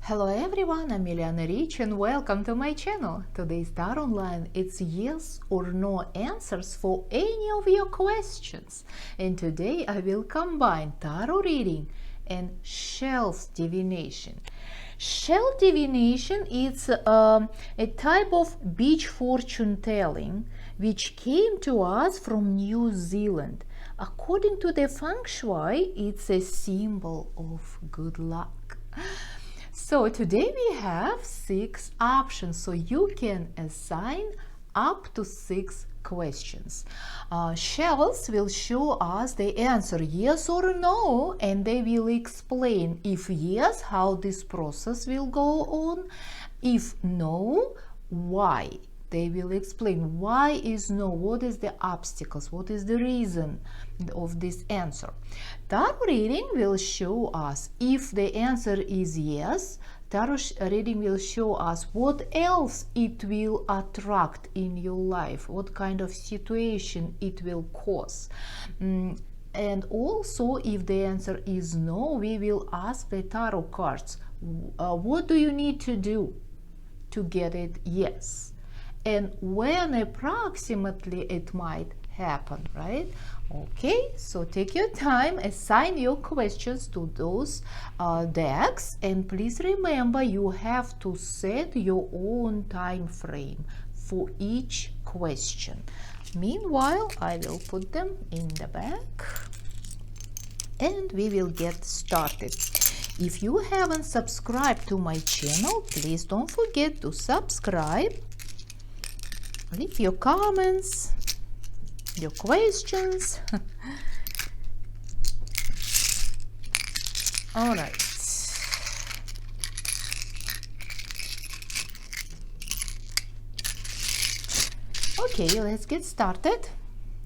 Hello everyone, I'm Miliana Rich and welcome to my channel. Today's tarot line, it's yes or no answers for any of your questions. And today I will combine tarot reading and shells divination. Shell divination is a type of beach fortune telling which came to us from New Zealand. According to the feng shui, it's a symbol of good luck. So today we have 6 options, so you can assign up to 6 questions. Shells will show us the answer yes or no, and they will explain if yes, how this process will go on, if no, why. They will explain why is no, what is the obstacles, what is the reason of this answer. Tarot reading will show us if the answer is yes. Tarot reading will show us what else it will attract in your life, what kind of situation it will cause. And also, if the answer is no, we will ask the tarot cards, what do you need to do to get it yes? And when approximately it might happen, right? Okay, so take your time, assign your questions to those decks, and please remember you have to set your own time frame for each question. Meanwhile, I will put them in the back and we will get started. If you haven't subscribed to my channel, please don't forget to subscribe. Leave your comments, your questions. All right. Okay, let's get started.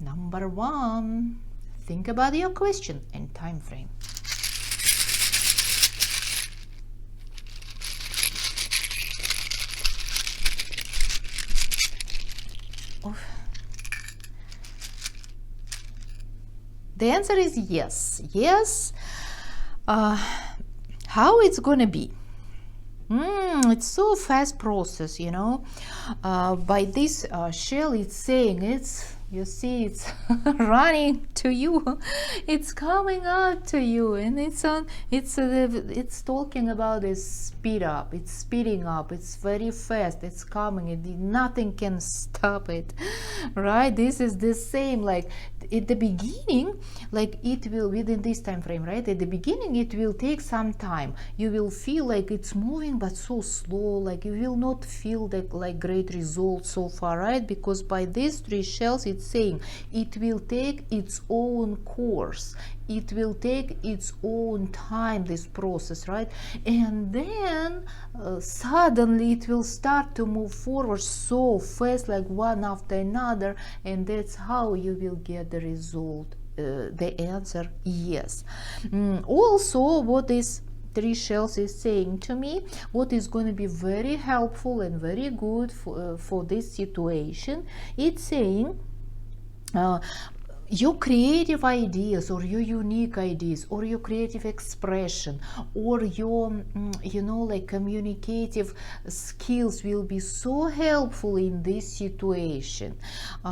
Number 1, think about your question and time frame. The answer is yes. Yes. How it's gonna be? It's so fast process, you know. By this shell, it's saying you see it's running to you, it's coming out to you, and it's talking about this speed up, it's speeding up, it's very fast, it's coming, nothing can stop it, right? This is the same, like at the beginning, like it will, within this time frame, right, at the beginning it will take some time, you will feel like it's moving but so slow, like you will not feel that like great results so far, right? Because by these 3 shells it's saying it will take its own course, it will take its own time, this process, right? And then suddenly it will start to move forward so fast, like one after another, and that's how you will get the result, the answer yes. Also, what is 3 shells is saying to me, what is going to be very helpful and very good for this situation, it's saying your creative ideas or your unique ideas or your creative expression or your you know, like communicative skills will be so helpful in this situation.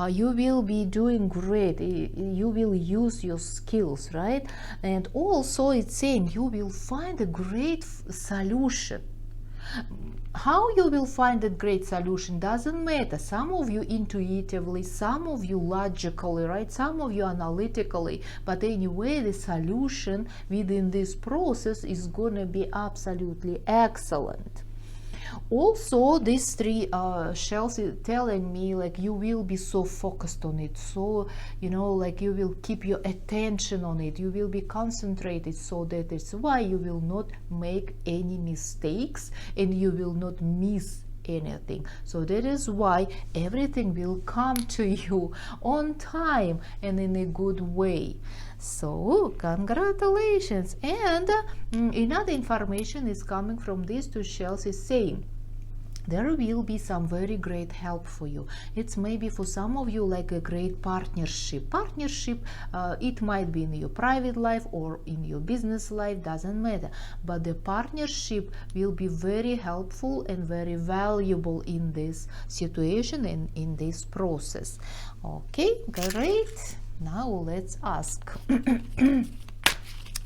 You will be doing great, you will use your skills, right? And also it's saying you will find a great solution. How you will find a great solution doesn't matter. Some of you intuitively, some of you logically, right? Some of you analytically, but anyway, the solution within this process is gonna be absolutely excellent. Also, these 3 shells is telling me like you will be so focused on it, so you know, like you will keep your attention on it, you will be concentrated, so that is why you will not make any mistakes and you will not miss anything. So that is why everything will come to you on time and in a good way. So congratulations. And another information is coming from these 2 shells is saying there will be some very great help for you. It's maybe for some of you like a great partnership. It might be in your private life or in your business life, doesn't matter, but the partnership will be very helpful and very valuable in this situation and in this process. Okay, great. Now let's ask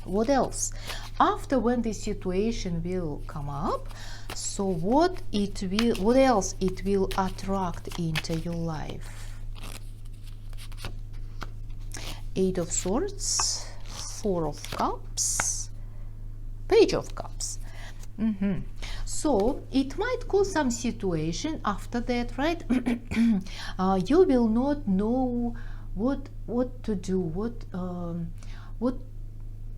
what else after when the situation will come up. So what else it will attract into your life? Eight of Swords, Four of Cups, Page of Cups. So it might cause some situation after that, right? You will not know what to do, what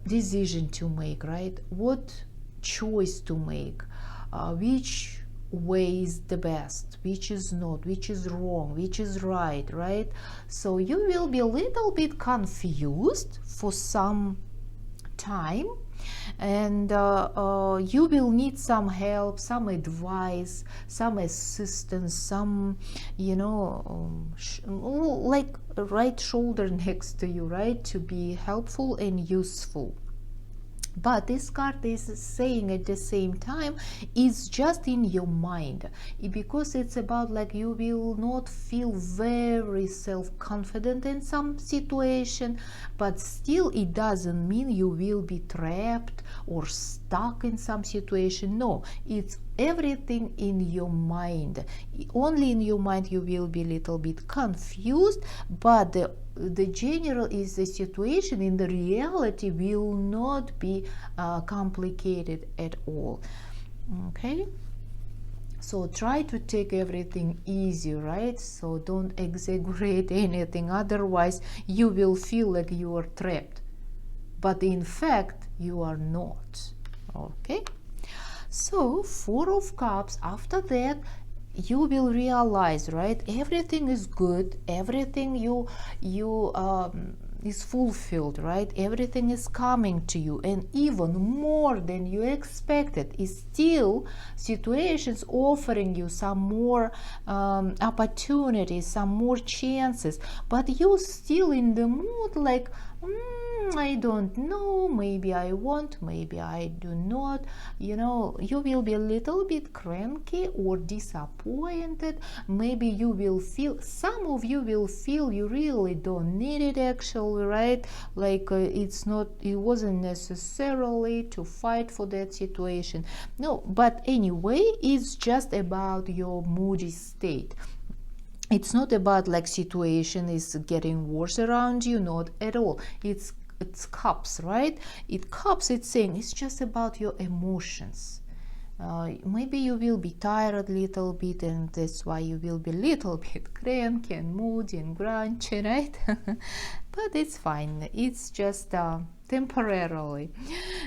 decision to make, right? What choice to make, which way is the best, which is not, which is wrong, which is right, right? So you will be a little bit confused for some time, and you will need some help, some advice, some assistance, some, you know, like a right shoulder next to you, right, to be helpful and useful. But this card is saying at the same time, it's just in your mind, because it's about like you will not feel very self-confident in some situation, but still it doesn't mean you will be trapped or stuck in some situation. No, it's everything in your mind. Only in your mind you will be a little bit confused, but the general is the situation in the reality will not be complicated at all. Okay, so try to take everything easy, right? So don't exaggerate anything, otherwise you will feel like you are trapped, but in fact you are not. Okay, so Four of Cups, after that you will realize, right, everything is good, everything you is fulfilled, right? Everything is coming to you, and even more than you expected. Is still situations offering you some more opportunities, some more chances, but you still in the mood like, I don't know, maybe I want, maybe I do not. You know, you will be a little bit cranky or disappointed. Maybe you will feel, some of you will feel you really don't need it actually, right? Like it wasn't necessarily to fight for that situation. No, but anyway, it's just about your moody state. It's not about like situation is getting worse around you, not at all. It's cups, right? It's saying it's just about your emotions. Maybe you will be tired a little bit, and that's why you will be a little bit cranky and moody and grumpy, right? But it's fine. It's just temporarily.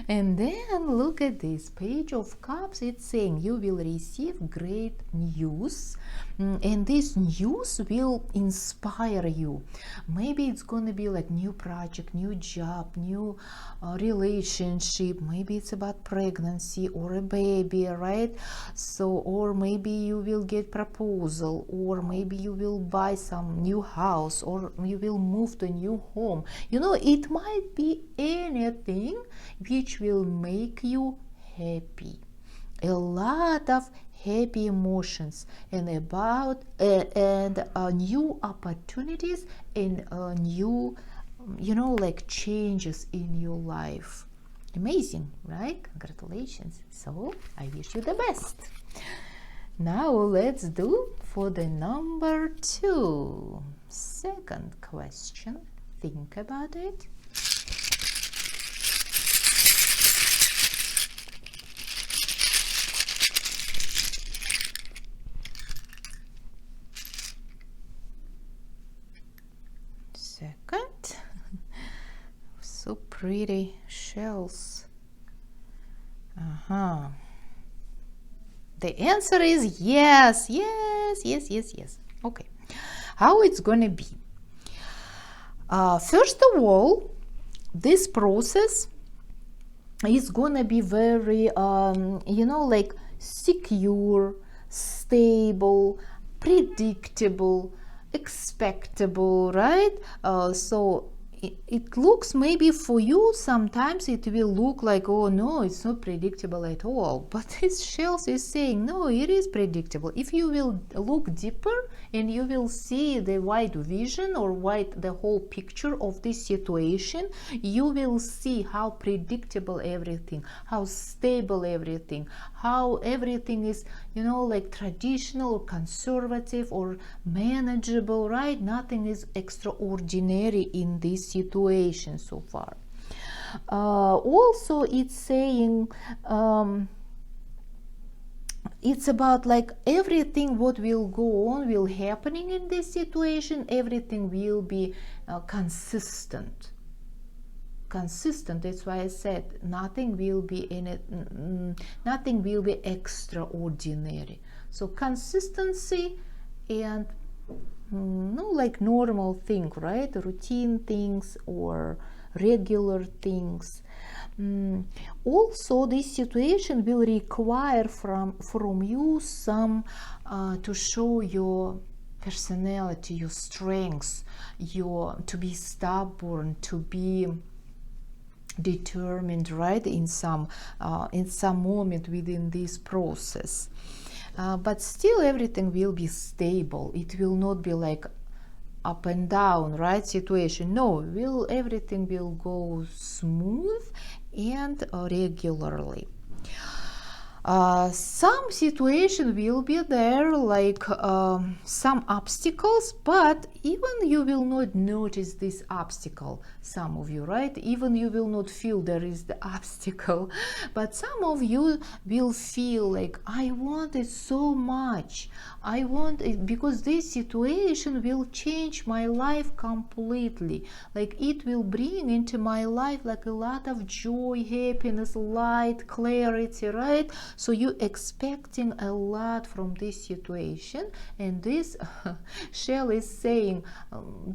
And then look at this Page of Cups. It's saying you will receive great news, and this news will inspire you. Maybe it's gonna be like new project, new job, new relationship. Maybe it's about pregnancy or a baby, right? So, or maybe you will get proposal, or maybe you will buy some new house, or you will move to a new home. You know, it might be anything which will make you happy. A lot of happy emotions, and about new opportunities and new, you know, like changes in your life. Amazing, right? Congratulations. So I wish you the best. Now let's do for the number 2. Second question. Think about it. Second. So pretty shells. The answer is yes, yes, yes, yes, yes. Okay. How it's gonna be? First of all, this process is gonna be very, you know, like secure, stable, predictable, expectable, right? So it looks, maybe for you sometimes it will look like, oh no, it's not predictable at all, but this shells is saying no, it is predictable. If you will look deeper and you will see the wide vision or the whole picture of this situation, you will see how predictable everything, how stable everything, how everything is, you know, like traditional or conservative or manageable, right? Nothing is extraordinary in this situation so far. Also, it's saying it's about like everything what will go on will happening in this situation, everything will be consistent. That's why I said nothing will be in it, nothing will be extraordinary. So consistency and no, like normal thing, right? Routine things or regular things. Also, this situation will require from you some to show your personality, your strengths, to be stubborn, to be determined, right? In some moment within this process. But still everything will be stable. It will not be like up and down, right, situation. No, everything will go smooth and regularly. Some situation will be there, like some obstacles, but even you will not notice this obstacle, some of you, right? Even you will not feel there is the obstacle, but some of you will feel like, I want it so much, I want it, because this situation will change my life completely, like it will bring into my life like a lot of joy, happiness, light, clarity, right? So you expecting a lot from this situation, and this shell is saying,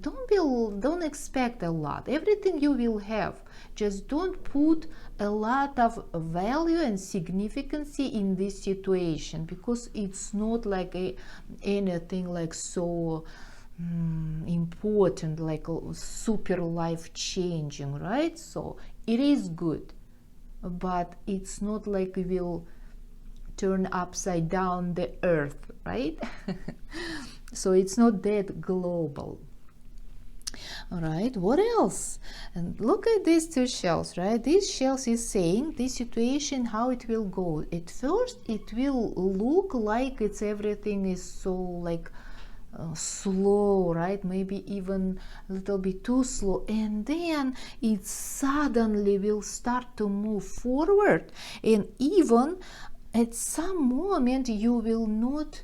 don't expect a lot. Everything you will have. Just don't put a lot of value and significance in this situation, because it's not like anything like so important, like super life changing, right? So it is good, but it's not like it will turn upside down the earth, right? So it's not that global. All right, what else? And look at these two shells, right? These shells is saying this situation, how it will go. At first it will look like everything is so like slow, right? Maybe even a little bit too slow, and then it suddenly will start to move forward, and even at some moment you will not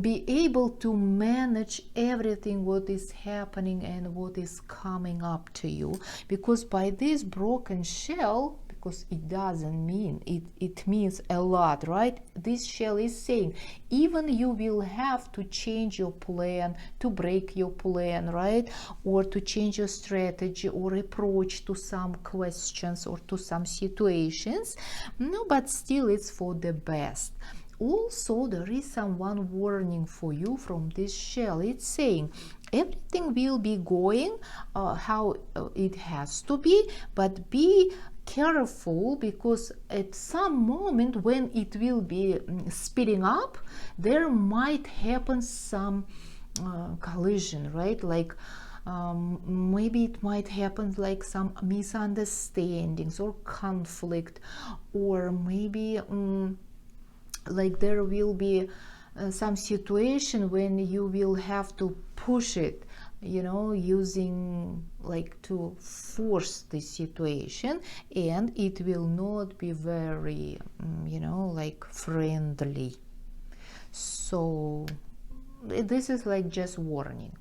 be able to manage everything what is happening and what is coming up to you, because by this broken shell, because it doesn't mean it means a lot, right? This shell is saying even you will have to change your plan, to break your plan, right? Or to change your strategy or approach to some questions or to some situations. No, but still it's for the best. Also, there is one warning for you from this shell. It's saying everything will be going how it has to be, but be careful, because at some moment when it will be speeding up, there might happen some collision, right? Like maybe it might happen like some misunderstandings or conflict, or maybe like there will be some situation when you will have to push it, you know, using like to force the situation, and it will not be very you know, like friendly. So this is like just warning.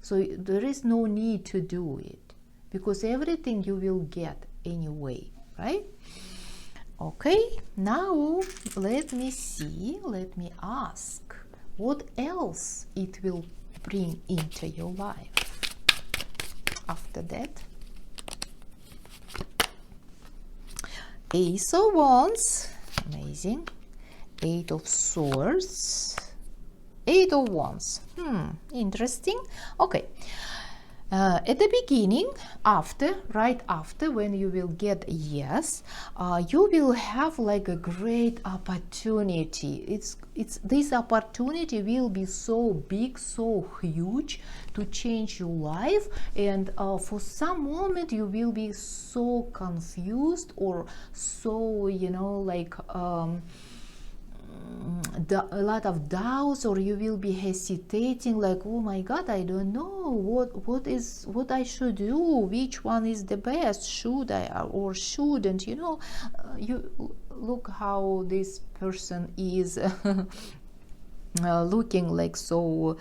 So there is no need to do it, because everything you will get anyway, right? Okay, now let me see, let me ask, what else it will bring into your life after that? Ace of Wands, amazing. Eight of Swords, Eight of Wands. Interesting. Okay. At the beginning, right after, when you will get yes, you will have like a great opportunity. This opportunity will be so big, so huge to change your life, and for some moment you will be so confused or so, like a lot of doubts, or you will be hesitating, like, oh my god, I don't know what I should do, which one is the best, should I or shouldn't, you look how this person is looking like so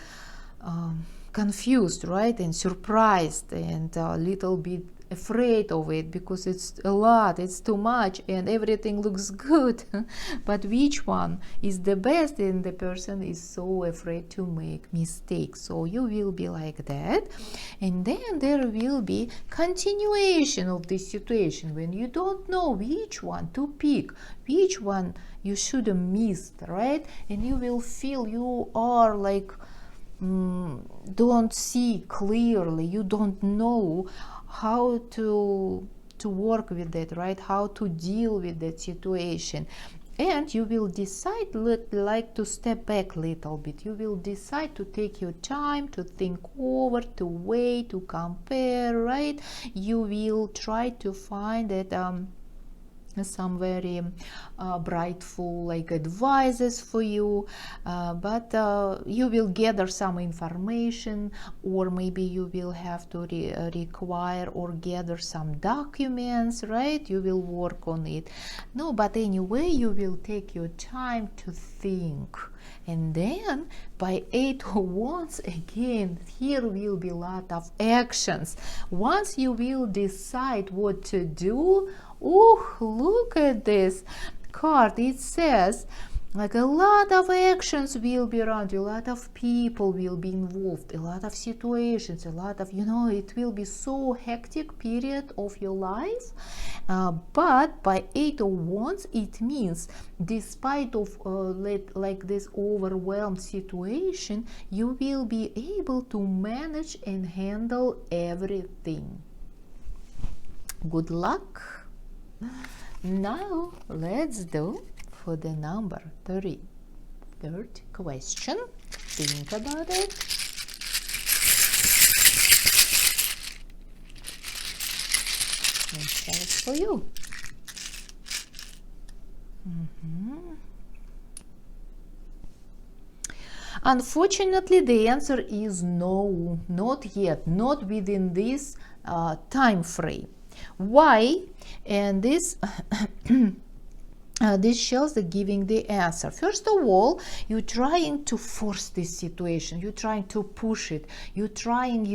confused, right, and surprised, and a little bit afraid of it, because it's a lot, it's too much, and everything looks good. But which one is the best? And the person is so afraid to make mistakes. So you will be like that, and then there will be continuation of this situation when you don't know which one to pick, which one you should have missed, right? And you will feel you are like don't see clearly, you don't know how to work with that, right? How to deal with that situation. And you will decide like to step back a little bit. You will decide to take your time to think over, to weigh, to compare, right? You will try to find that some very brightful like advices for you, but you will gather some information, or maybe you will have to require or gather some documents, right? You will work on it. No, but anyway, you will take your time to think. And then by Eight of Wands, again, here will be a lot of actions. Once you will decide what to do, oh, look at this card. It says like a lot of actions will be around you, a lot of people will be involved, a lot of situations, a lot of, it will be so hectic period of your life. But by Eight of Wands, it means despite of like this overwhelmed situation, you will be able to manage and handle everything. Good luck. Now let's do for the number 3. Third question. Think about it. And share it for you. Unfortunately, the answer is no, not yet, not within this time frame. Why? And this these shells are giving the answer. First of all, you're trying to force this situation, you're trying to push it, you're trying,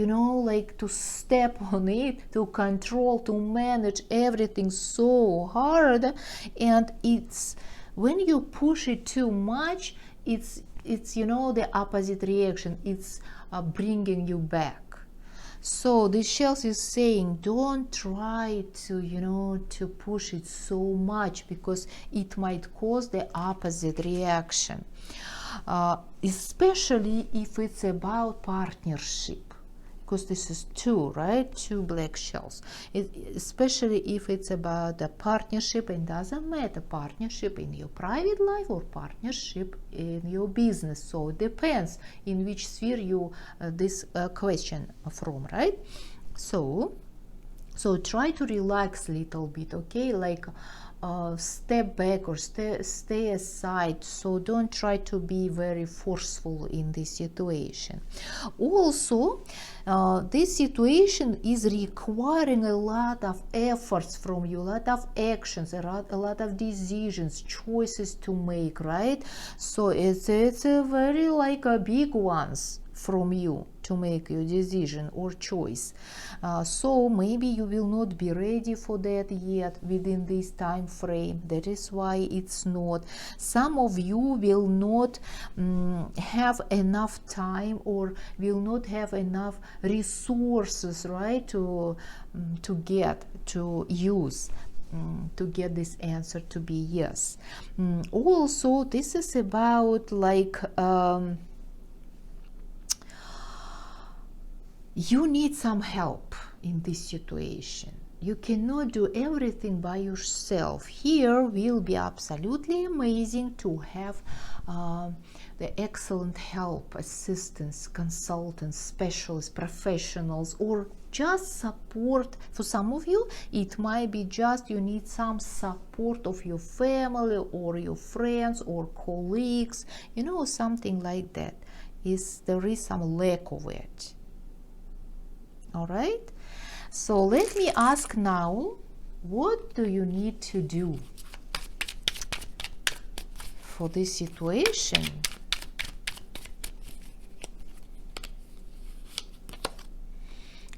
like to step on it, to control, to manage everything so hard. And it's when you push it too much, it's the opposite reaction. It's bringing you back. So the shells is saying, don't try to push it so much, because it might cause the opposite reaction, especially if it's about partnership, because this is 2, right? 2 black shells. Especially if it's about a partnership, and doesn't matter, partnership in your private life or partnership in your business. So it depends in which sphere you this question from, right? So try to relax a little bit, okay? Like step back or stay aside. So don't try to be very forceful in this situation. Also, this situation is requiring a lot of efforts from you, a lot of actions, a lot of decisions, choices to make, right? So it's a very like a big ones from you to make your decision or choice. So maybe you will not be ready for that yet within this time frame. That is why it's not. Some of you will not have enough time, or will not have enough resources, right, to get to use to get this answer to be yes. Also, this is about like you need some help in this situation. You cannot do everything by yourself. Here will be absolutely amazing to have the excellent help, assistance, consultants, specialists, professionals, or just support. For some of you, it might be just you need some support of your family or your friends or colleagues, you know, something like that. There is some lack of it. All right? So let me ask now, what do you need to do for this situation?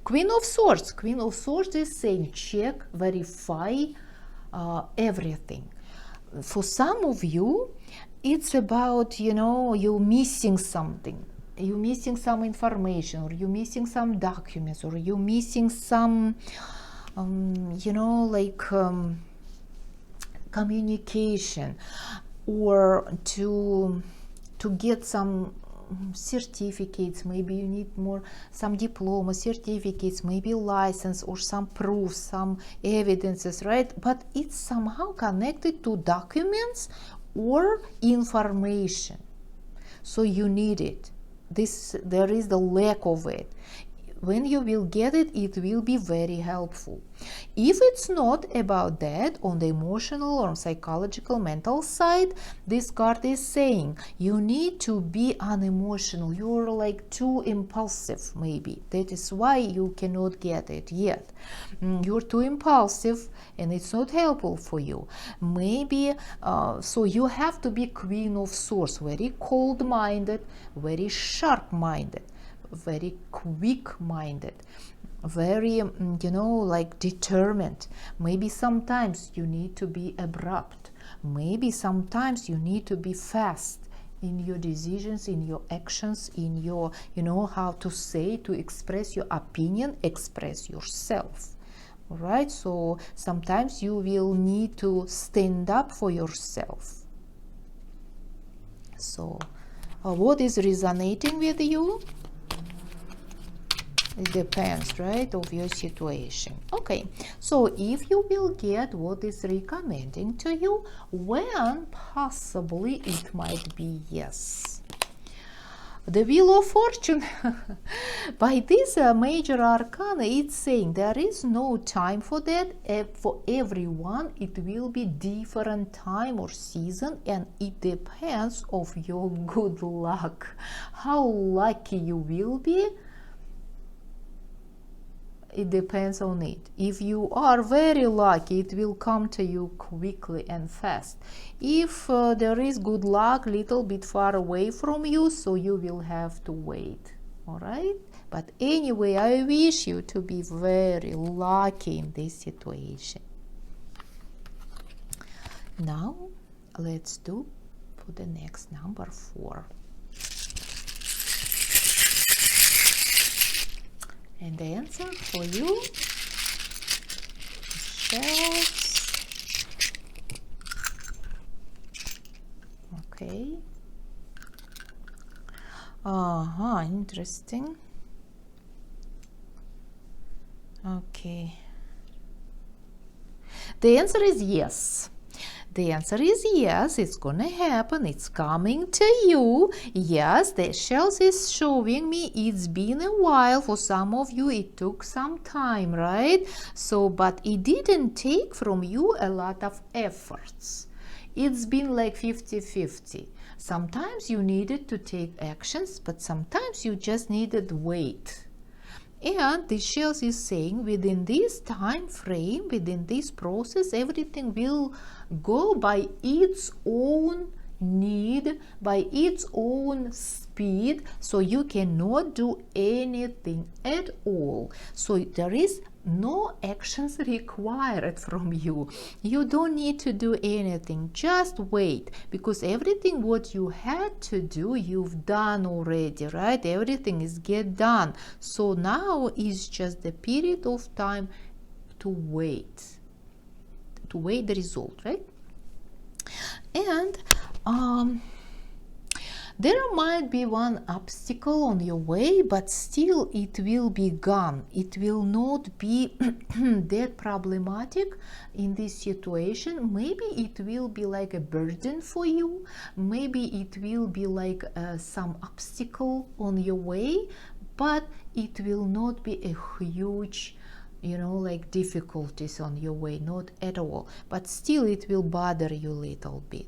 Queen of Swords. Queen of Swords is saying check, verify everything. For some of you, it's about, you know, you're missing something. You're missing some information, or you're missing some documents, or you're missing some, you know, like communication, or to get some certificates. Maybe you need some diploma, certificates, maybe license, or some proof, some evidences, right? But it's somehow connected to documents or information, so you need it. There is the lack of it. When you will get it, it will be very helpful. If it's not about that, on the emotional or psychological, mental side, this card is saying you need to be unemotional. You're like too impulsive, maybe. That is why you cannot get it yet. You're too impulsive and it's not helpful for you. Maybe, so you have to be Queen of Swords, very cold-minded, very sharp-minded, very quick-minded, very, you know, like determined. Maybe sometimes you need to be abrupt. Maybe sometimes you need to be fast in your decisions, in your actions, in your, you know, how to say, to express your opinion, express yourself. All right, so sometimes you will need to stand up for yourself. So what is resonating with you? It depends, right, of your situation. Okay, so if you will get what is recommending to you, when possibly it might be yes. The Wheel of Fortune. By this major arcana, it's saying there is no time for that. For everyone, it will be different time or season, and it depends of your good luck. How lucky you will be, it depends on it. If you are very lucky, it will come to you quickly and fast. If there is good luck little bit far away from you, so you will have to wait. All right? But anyway, I wish you to be very lucky in this situation. Now, let's do for the next number 4. And the answer for you is shells. Okay. Interesting. Okay. The answer is yes. The answer is yes, it's gonna happen, it's coming to you. Yes, the shells is showing me it's been a while. For some of you, it took some time, right? So, but it didn't take from you a lot of efforts. It's been like 50-50. Sometimes you needed to take actions, but sometimes you just needed wait. And the shells is saying within this time frame, within this process, everything will go by its own need, by its own speed, so you cannot do anything at all. So there is no actions required from you. You don't need to do anything, just wait, because everything what you had to do, you've done already, right? Everything is get done. So now is just the period of time to wait. wait the result, right? And there might be one obstacle on your way, but still it will be gone. It will not be that problematic in this situation. Maybe it will be like a burden for you. Maybe it will be like some obstacle on your way, but it will not be a huge, like difficulties on your way, not at all. But still it will bother you a little bit.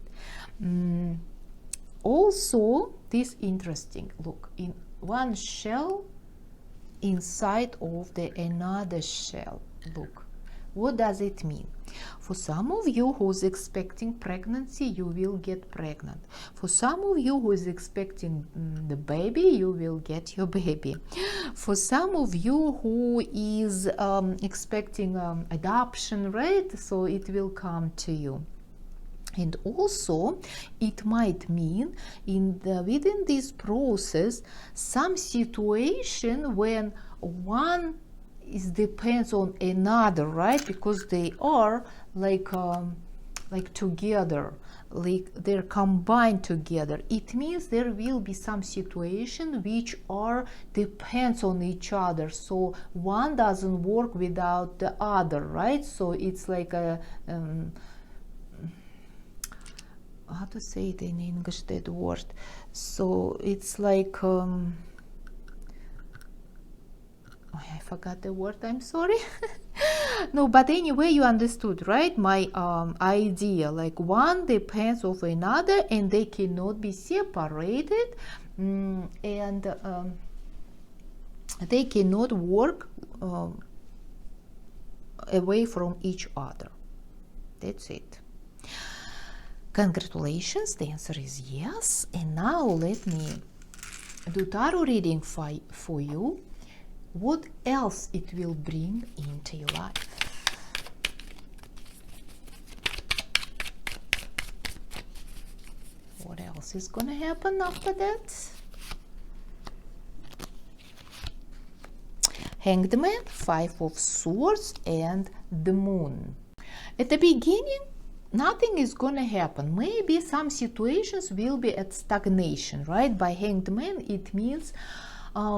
Also, this interesting, look, in one shell inside of the another shell. Look, what does it mean? For some of you who's expecting pregnancy, you will get pregnant. For some of you who is expecting the baby, you will get your baby. For some of you who is expecting adoption, right? So it will come to you. And also, it might mean within this process, some situation when one depends on another, right? Because they are like together, like they're combined together. It means there will be some situation which depends on each other. So one doesn't work without the other, right? So it's like a how to say it in English, that word? So it's like I forgot the word, I'm sorry. No, but anyway, you understood, right? My idea, like one depends on another and they cannot be separated, and they cannot work away from each other. That's it. Congratulations, the answer is yes. And now let me do tarot reading for you. What else it will bring into your life? What else is gonna happen after that? Hanged Man, Five of Swords, and the Moon. At the beginning, nothing is gonna happen. Maybe some situations will be at stagnation, right? By Hanged Man, it means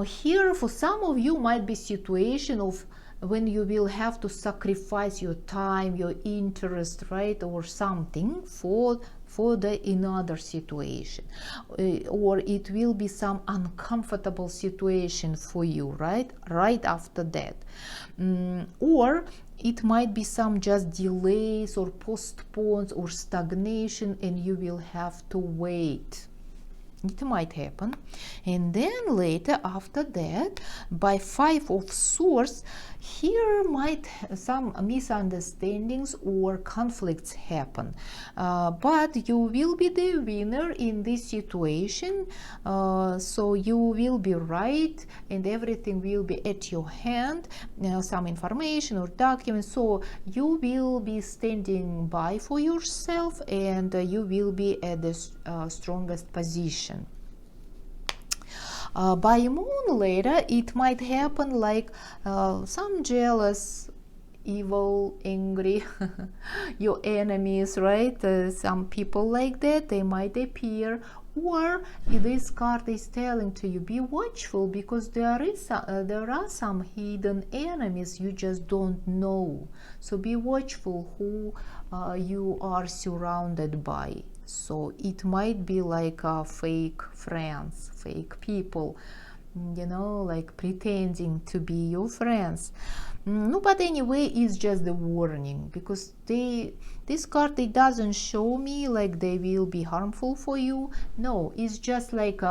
here for some of you might be situation of when you will have to sacrifice your time, your interest, right, or something for another situation, or it will be some uncomfortable situation for you, right after that, or it might be some just delays or postpones or stagnation, and you will have to wait. It might happen. And then later after that, by Five of Swords, here might some misunderstandings or conflicts happen, but you will be the winner in this situation, so you will be right and everything will be at your hand, some information or documents, so you will be standing by for yourself, and you will be at the strongest position. By Moon later, it might happen like some jealous, evil, angry, your enemies, right? Some people like that, they might appear. Or this card is telling to you, be watchful, because there are some hidden enemies you just don't know. So be watchful who you are surrounded by. So it might be like fake friends, fake people, like pretending to be your friends. No, but anyway, it's just a warning, because this card, it doesn't show me like they will be harmful for you. No, it's just like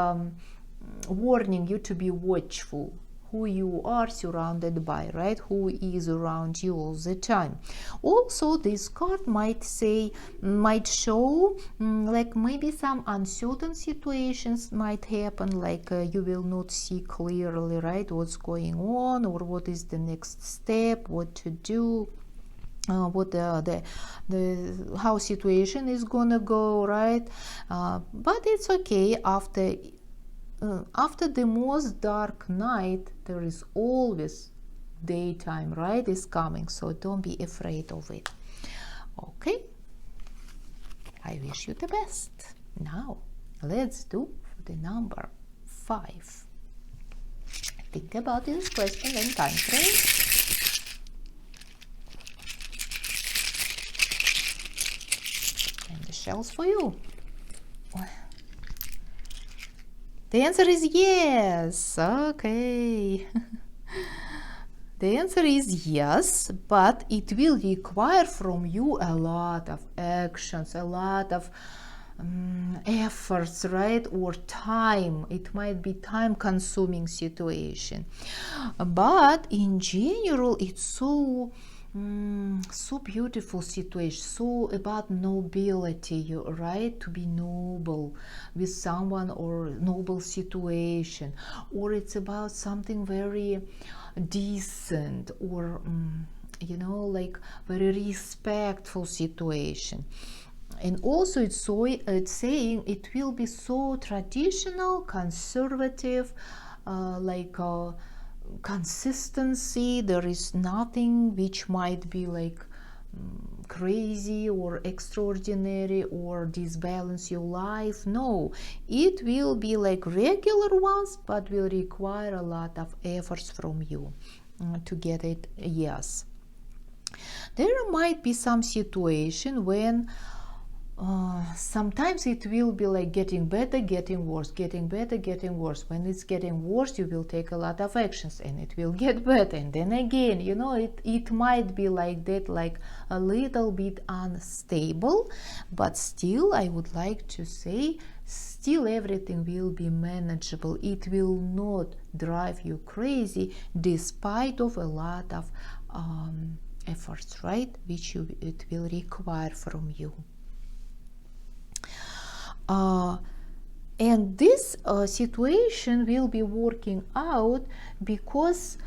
warning you to be watchful who you are surrounded by, right? Who is around you all the time. Also, this card might show like maybe some uncertain situations might happen, like you will not see clearly, right, what's going on, or what is the next step, what to do, what how situation is gonna go, right? But it's okay. After the most dark night, there is always daytime, right, is coming, so don't be afraid of it. Okay, I wish you the best. Now let's do the number 5. Think about this question and time frame. And the shells for you. The answer is yes. Okay. The answer is yes, but it will require from you a lot of actions, a lot of efforts, right? Or time. It might be time-consuming situation. But in general, it's so beautiful situation, so about nobility, right? To be noble with someone or noble situation, or it's about something very decent or you know, like very respectful situation. And also it's saying it will be so traditional, conservative, consistency. There is nothing which might be like crazy or extraordinary or disbalance your life. No, it will be like regular ones, but will require a lot of efforts from you to get it. Yes, there might be some situation when sometimes it will be like getting better, getting worse, getting better, getting worse. When it's getting worse, you will take a lot of actions and it will get better. And then again, you know, it might be like that, like a little bit unstable, but still I would like to say, still everything will be manageable. It will not drive you crazy despite of a lot of efforts, right, which it will require from you. And this situation will be working out because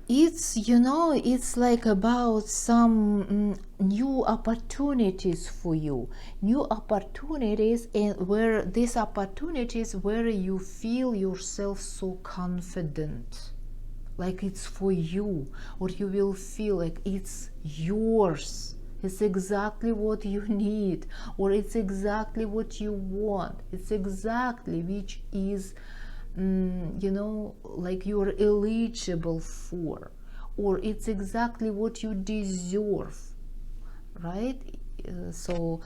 it's, you know, it's like about some new opportunities for you, new opportunities, and where these opportunities where you feel yourself so confident, like it's for you, or you will feel like it's yours. It's exactly what you need, or it's exactly what you want. It's exactly which is, you know, like you're eligible for, or it's exactly what you deserve, right? So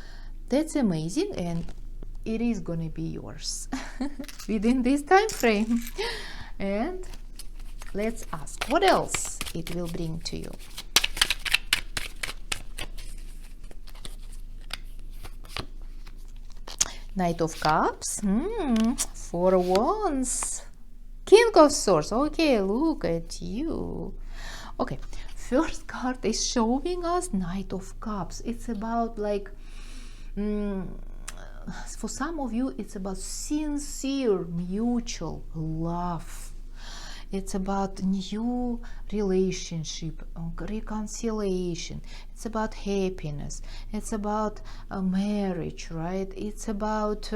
that's amazing, and it is gonna be yours within this time frame. And let's ask what else it will bring to you. Knight of Cups, 4 Wands, King of Swords. Okay, look at you. Okay, first card is showing us Knight of Cups. It's about like, for some of you, it's about sincere, mutual love. It's about new relationship, reconciliation. It's about happiness. It's about marriage, right? It's about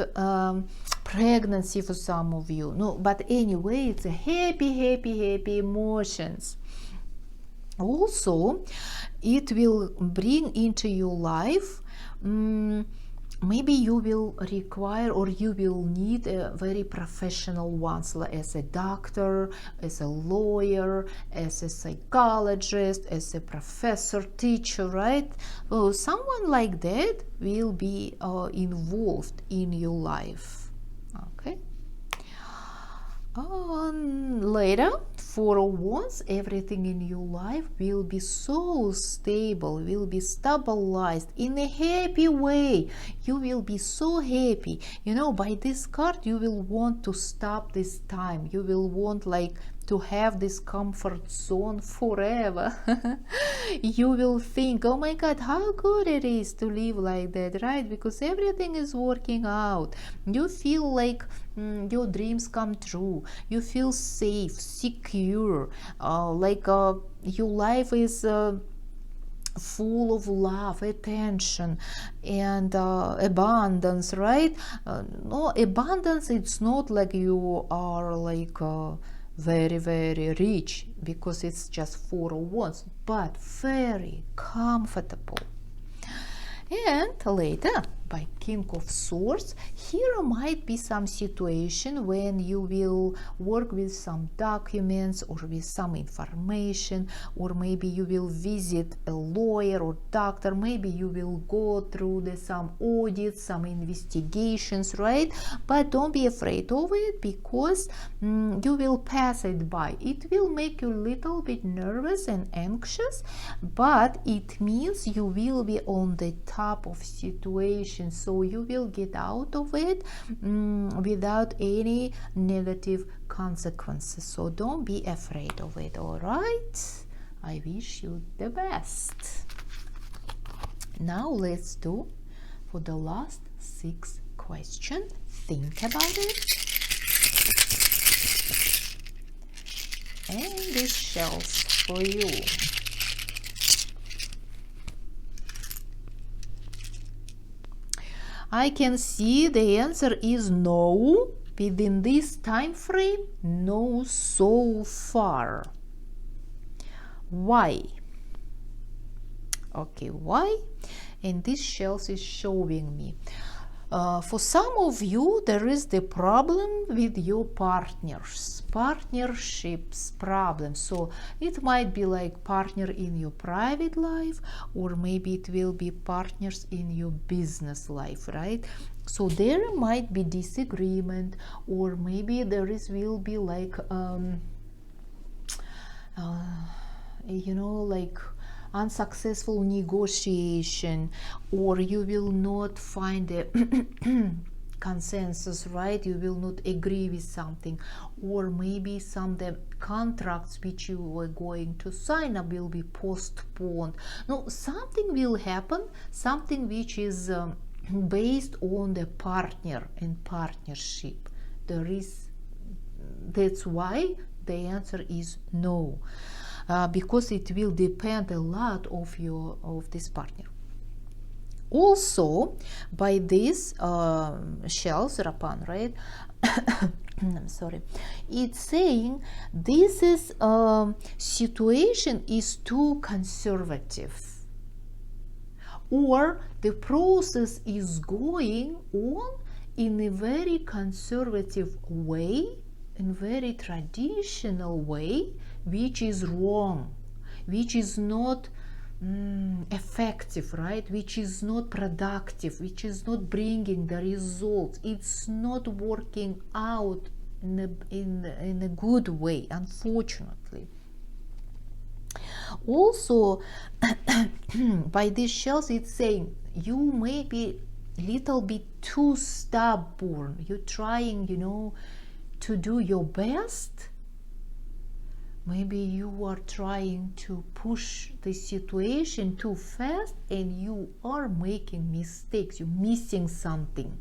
pregnancy for some of you. No, but anyway, it's a happy emotions. Also, it will bring into your life maybe you will require or you will need a very professional ones, as a doctor, as a lawyer, as a psychologist, as a professor, teacher, right? So someone like that will be involved in your life. Okay. Later, for once, everything in your life will be so stable, will be stabilized in a happy way. You will be so happy. You know, by this card, you will want to stop this time. You will want like to have this comfort zone forever. You will think, oh my God, how good it is to live like that, right? Because everything is working out. You feel like your dreams come true. You feel safe, secure, your life is full of love, attention, and abundance, right? No, abundance, it's not like you are like very rich, because it's just 4 of Wands, but very comfortable. And later, by King of Swords, here might be some situation when you will work with some documents or with some information, or maybe you will visit a lawyer or doctor, maybe you will go through some audits, some investigations, right? But don't be afraid of it, because you will pass it by. It will make you a little bit nervous and anxious, but it means you will be on the top of situation, so you will get out of it without any negative consequences. So don't be afraid of it. All right, I wish you the best. Now let's do for the last 6 questions. Think about it. And this shells for you. I can see the answer is no. Within this time frame, no so far. Why? Okay, why? And this shells is showing me. For some of you, there is the problem with your partnerships problem. So it might be like partner in your private life, or maybe it will be partners in your business life, right? So there might be disagreement, or maybe will be like like unsuccessful negotiation, or you will not find a consensus, right? You will not agree with something, or maybe some the contracts which you were going to sign up will be postponed. No, something will happen, something which is based on the partner and partnership. That's why the answer is no. Because it will depend a lot of this partner. Also, by this shells Rapan, right? I'm sorry. It's saying this is situation is too conservative, or the process is going on in a very conservative way, in very traditional way, which is wrong, which is not effective, right? Which is not productive, which is not bringing the results. It's not working out in a good way, unfortunately. Also, by these shells, it's saying you may be a little bit too stubborn. You're trying, to do your best. Maybe you are trying to push the situation too fast, and you are making mistakes. You're missing something.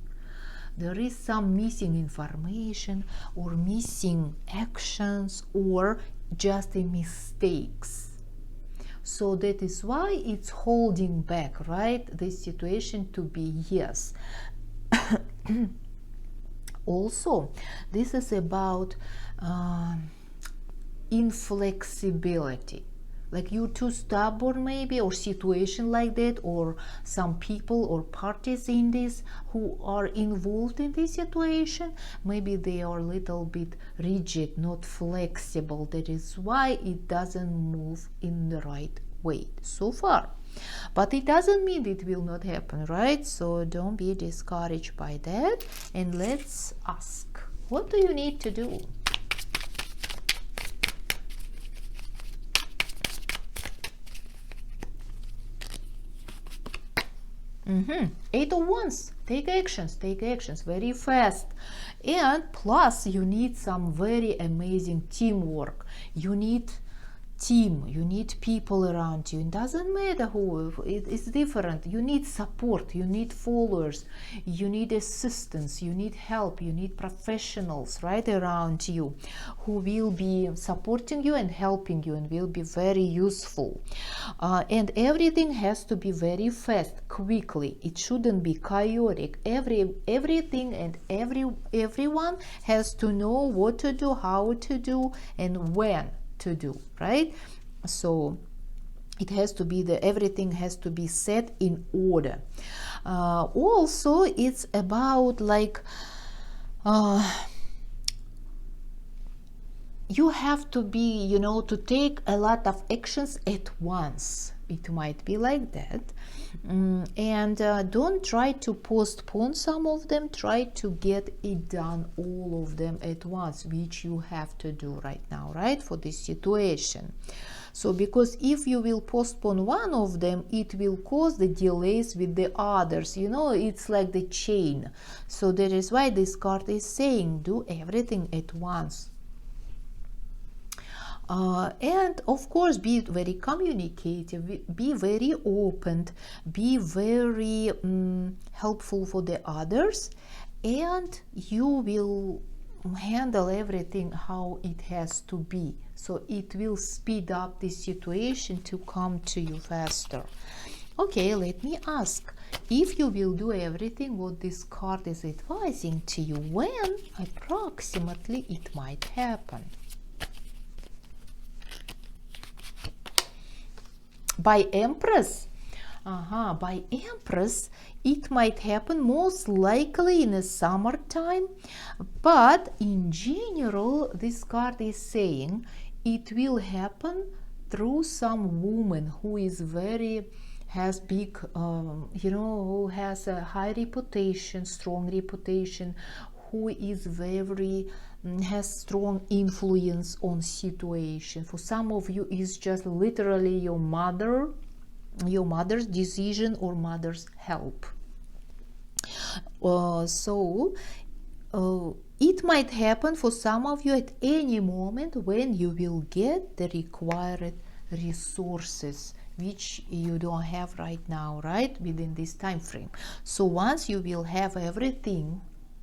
There is some missing information, or missing actions, or just mistakes. So that is why it's holding back, right? This situation to be yes. Also, this is about inflexibility, like you're too stubborn maybe, or situation like that, or some people or parties in this who are involved in this situation, maybe they are a little bit rigid, not flexible. That is why it doesn't move in the right way so far. But it doesn't mean it will not happen, right? So don't be discouraged by that, and let's ask, what do you need to do? Eight of Wands. Take actions very fast. And plus, you need some very amazing teamwork. You need team, you need people around you. It doesn't matter who, it's different. You need support, you need followers, you need assistance, you need help, you need professionals right around you who will be supporting you and helping you, and will be very useful. And everything has to be very fast, quickly. It shouldn't be chaotic. Everything and everyone has to know what to do, how to do, and when to do, right? So It has to be everything has to be set in order. Also, it's about like you have to be, to take a lot of actions at once. It might be like that. And don't try to postpone some of them. Try to get it done, all of them at once, which you have to do right now, right, for this situation. So because if you will postpone one of them, it will cause the delays with the others. It's like the chain. So that is why this card is saying do everything at once. And of course, be very communicative, be very open, be very helpful for the others, and you will handle everything how it has to be. So it will speed up the situation to come to you faster. Okay, let me ask, if you will do everything what this card is advising to you, when approximately it might happen? By Empress? By Empress, it might happen most likely in the summertime, but in general, this card is saying it will happen through some woman who is has big, who has a high reputation, strong reputation, who is has strong influence on situation. For some of you, it's just literally your mother's decision or mother's help. It might happen for some of you at any moment when you will get the required resources, which you don't have right now, right, within this time frame. So once you will have everything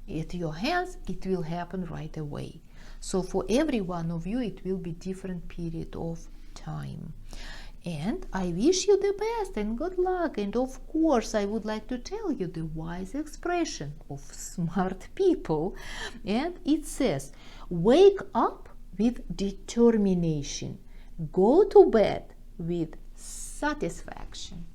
at your hands, it will happen right away. So for every one of you, it will be different period of time. And I wish you the best and good luck. And of course, I would like to tell you the wise expression of smart people. And it says, wake up with determination. Go to bed with satisfaction.